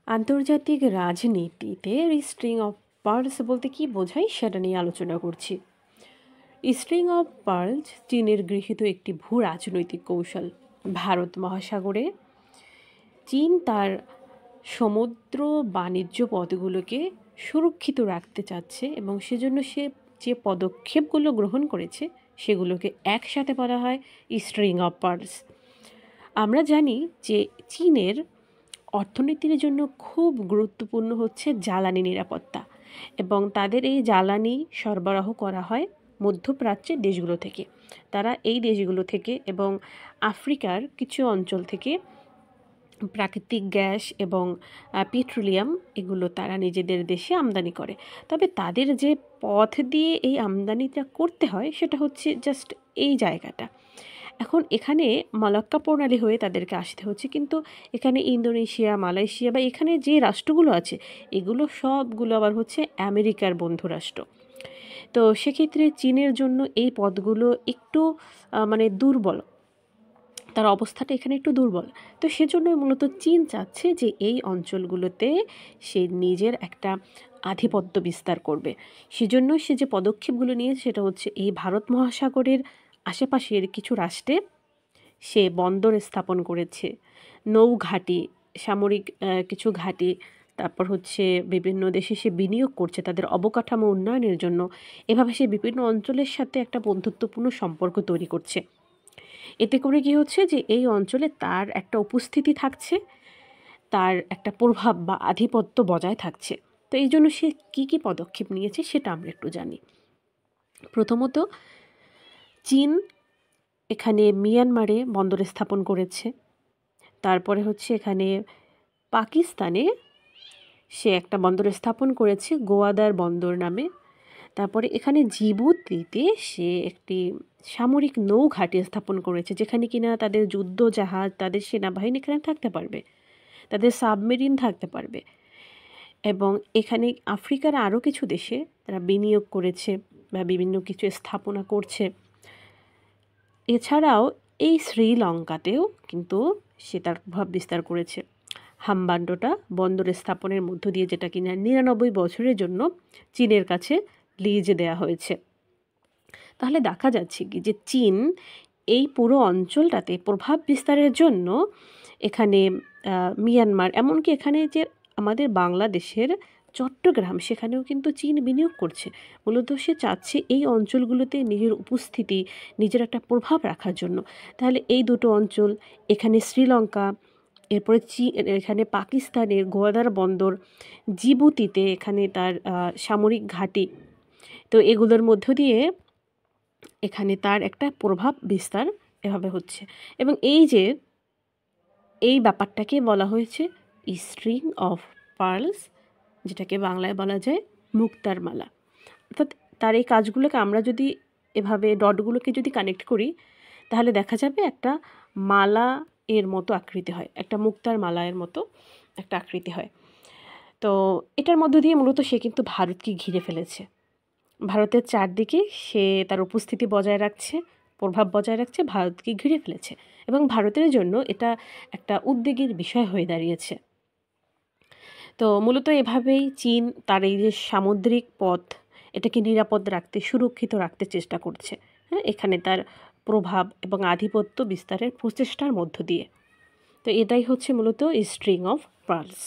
আন্তর্জাতিক রাজনীতিতে string of pearls বলতে কি বোঝায় সেটা নিয়ে আলোচনা করছি। স্ট্রিং অফ পার্লস চীনের গৃহীত একটি ভূ রাজনৈতিক কৌশল। ভারত মহাসাগরে চীন তার সমুদ্র বাণিজ্য পথগুলোকে সুরক্ষিত রাখতে চাচ্ছে এবং সেজন্য সে যে পদক্ষেপগুলো গ্রহণ করেছে সেগুলোকে একসাথে বলা হয় স্ট্রিং অফ পার্লস। আমরা জানি যে চীনের অর্থনীতির জন্য খুব গুরুত্বপূর্ণ হচ্ছে জ্বালানি নিরাপত্তা, এবং তাদের এই জ্বালানি সরবরাহ করা হয় মধ্যপ্রাচ্যের দেশগুলো থেকে। তারা এই দেশগুলো থেকে এবং আফ্রিকার কিছু অঞ্চল থেকে প্রাকৃতিক গ্যাস এবং পেট্রোলিয়াম এগুলো তারা নিজেদের দেশে আমদানি করে। তবে তাদের যে পথ দিয়ে এই আমদানিটা করতে হয় সেটা হচ্ছে জাস্ট এই জায়গাটা। এখন এখানে মালাক্কা প্রণালী হয়ে তাদেরকে আসতে হচ্ছে, কিন্তু এখানে ইন্দোনেশিয়া, মালয়েশিয়া বা এখানে যে রাষ্ট্রগুলো আছে এগুলো সবগুলো আবার হচ্ছে আমেরিকার বন্ধু রাষ্ট্র। তো সেক্ষেত্রে চীনের জন্য এই পথগুলো একটু মানে দুর্বল, তার অবস্থাটা এখানে একটু দুর্বল। তো সেজন্য মূলত চীন চাচ্ছে যে এই অঞ্চলগুলোতে সে নিজের একটা আধিপত্য বিস্তার করবে। সেজন্য সে যে পদক্ষেপগুলো নিয়েছে সেটা হচ্ছে এই ভারত মহাসাগরের আশেপাশের কিছু রাষ্ট্রে সে বন্দর স্থাপন করেছে, নৌঘাঁটি, সামরিক কিছু ঘাঁটি, তারপর হচ্ছে বিভিন্ন দেশে সে বিনিয়োগ করছে তাদের অবকাঠামো উন্নয়নের জন্য। এভাবে সে বিভিন্ন অঞ্চলের সাথে একটা বন্ধুত্বপূর্ণ সম্পর্ক তৈরি করছে। এতে করে কি হচ্ছে যে এই অঞ্চলে তার একটা উপস্থিতি থাকছে, তার একটা প্রভাব বা আধিপত্য বজায় থাকছে। তো এই জন্য সে কী কী পদক্ষেপ নিয়েছে সেটা আমরা একটু জানি। প্রথমত, চীন এখানে মিয়ানমারে বন্দর স্থাপন করেছে। তারপরে হচ্ছে এখানে পাকিস্তানে সে একটা বন্দর স্থাপন করেছে গোয়াদার বন্দর নামে। তারপরে এখানে জিবুতিতে সে একটি সামরিক নৌঘাঁটি স্থাপন করেছে, যেখানে কিনা তাদের যুদ্ধ জাহাজ, তাদের সেনাবাহিনী এখানে থাকতে পারবে, তাদের সাবমেরিন থাকতে পারবে। এবং এখানে আফ্রিকার আরও কিছু দেশে তারা বিনিয়োগ করেছে বা বিভিন্ন কিছু স্থাপনা করছে। এছাড়াও এই শ্রীলঙ্কাতেও কিন্তু সে তার প্রভাব বিস্তার করেছে। হামবান্ডোটা বন্দর স্থাপনের মধ্য দিয়ে, যেটা কিনা 99 বছরের জন্য চীনের কাছে লিজে দেওয়া হয়েছে। তাহলে দেখা যাচ্ছে কি যে চীন এই পুরো অঞ্চলটাতে প্রভাব বিস্তারের জন্য এখানে মিয়ানমার, এমনকি এখানে যে আমাদের বাংলাদেশের চট্টগ্রাম, সেখানেও কিন্তু চীন বিনিয়োগ করছে। মূলত সে চাচ্ছে এই অঞ্চলগুলোতে নিজের উপস্থিতি, নিজের একটা প্রভাব রাখার জন্য। তাহলে এই দুটো অঞ্চল, এখানে শ্রীলঙ্কা, এরপরে এখানে পাকিস্তানের গোয়াদার বন্দর, জিবুতিতে এখানে তার সামরিক ঘাঁটি, তো এগুলোর মধ্য দিয়ে এখানে তার একটা প্রভাব বিস্তার এভাবে হচ্ছে। এবং এই ব্যাপারটাকে বলা হয়েছে স্ট্রিং অফ পার্লস, যেটাকে বাংলায় বলা যায় মুক্তার মালা। অর্থাৎ তার এই কাজগুলোকে আমরা যদি এভাবে ডটগুলোকে যদি কানেক্ট করি তাহলে দেখা যাবে একটা মালা এর মতো আকৃতি হয়, একটা মুক্তার মালা এর মতো একটা আকৃতি হয়। তো এটার মধ্য দিয়ে মূলত সে কিন্তু ভারতকে ঘিরে ফেলেছে। ভারতের চারদিকে সে তার উপস্থিতি বজায় রাখছে, প্রভাব বজায় রাখছে, ভারতকে ঘিরে ফেলেছে, এবং ভারতের জন্য এটা একটা উদ্বেগের বিষয় হয়ে দাঁড়িয়েছে। তো মূলত এভাবেই চীন তার এই যে সামুদ্রিক পথ এটাকে নিরাপদ রাখতে, সুরক্ষিত রাখতে চেষ্টা করছে। হ্যাঁ, এখানে তার প্রভাব এবং আধিপত্য বিস্তারের প্রচেষ্টার মধ্য দিয়ে। তো এটাই হচ্ছে মূলত স্ট্রিং অফ পার্লস।